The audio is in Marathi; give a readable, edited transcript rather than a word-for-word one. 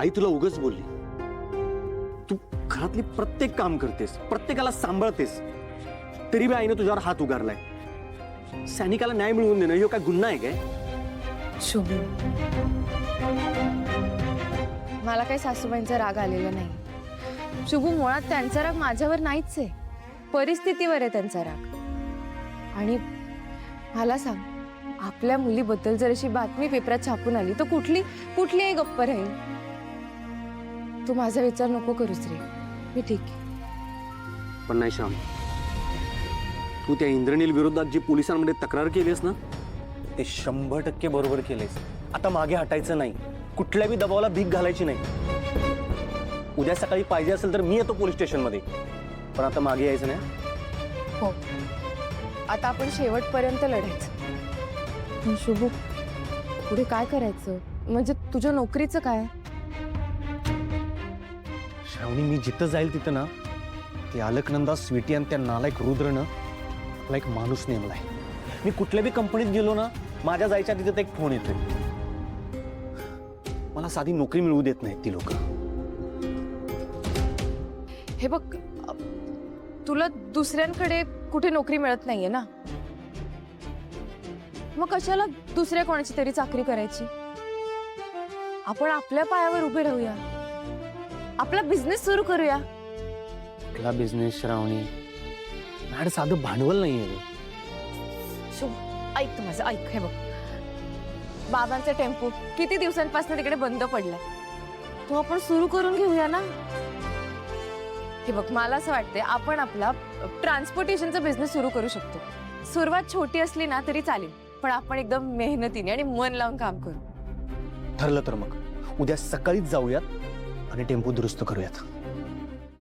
आई तुला उगाच बोलली. तू घरातली प्रत्येक काम करतेस, प्रत्येकाला सांभाळतेस, तरी बी आईने तुझ्यावर हात उगारलाय. सैनिकाला न्याय मिळवून देणं हे काय गुन्हा आहे काय? शुभू, मला काही सासूबाईंचा राग आलेला नाही. शुभू, मुळात त्यांचा राग माझ्यावर नाहीच आहे, परिस्थितीवर आहे त्यांचा राग. आणि मला सांग, आपल्या मुलीबद्दल जर अशी बातमी पेपरात छापून आली तर कुठलीही गप्प राहील. तू माझा विचार नको करूस रे, मी ठीक आहे. पण नाही श्याम, तू त्या इंद्रनील विरोधात जी पोलिसांमध्ये तक्रार केलीस ना, ते 100% बरोबर केलेस. आता मागे हटायचं नाही, कुठल्याही दबावाला भीक घालायची नाही. उद्या सकाळी पाहिजे असेल तर मी येतो पोलीस स्टेशनमध्ये, पण आता मागे यायचं नाही. हो, आता आपण शेवटपर्यंत लढायचं. पण शुभू, पुढे काय करायचं? म्हणजे तुझ्या नोकरीचं काय? श्रावणी, मी जिथं जाईल तिथं ना, ते अलकनंदा, स्वीटी आणि त्या नालायक रुद्रनं आपला एक माणूस नेमलाय. मी कुठल्या बी कंपनीत गेलो ना, माझ्या जायच्या तिथे एक फोन येतोय. मला साधी नोकरी मिळवू देत नाहीत ती लोक. हे बघ, तुला दुसऱ्यांकडे कुठे नोकरी मिळत नाहीये ना, मग कशाला दुसऱ्या कोणाची तरी चाकरी करायची? आपण आपल्या पायावर उभे राहूया, आपला बिझनेस सुरू करूया. आपला बिझनेस श्रावणी, माझ्याकडे साधं भांडवल नाहीये. शुभ, ऐक माझं, ऐक. हे बघ, बाबांचा टेम्पो किती दिवसांपासून तिकडे बंद पडलाय, तो आपण सुरू करून घेऊया ना. हे बघ, मला असं वाटतंय आपण आपला ट्रान्सपोर्टेशनचा बिझनेस सुरू करू शकतो. सुरुवात छोटी असली ना तरी चालेल, पण आपण एकदम मेहनतीने आणि मन लावून काम करू. ठरलं तर मग उद्या सकाळीच जाऊयात आणि टेम्पो दुरुस्त करूयात.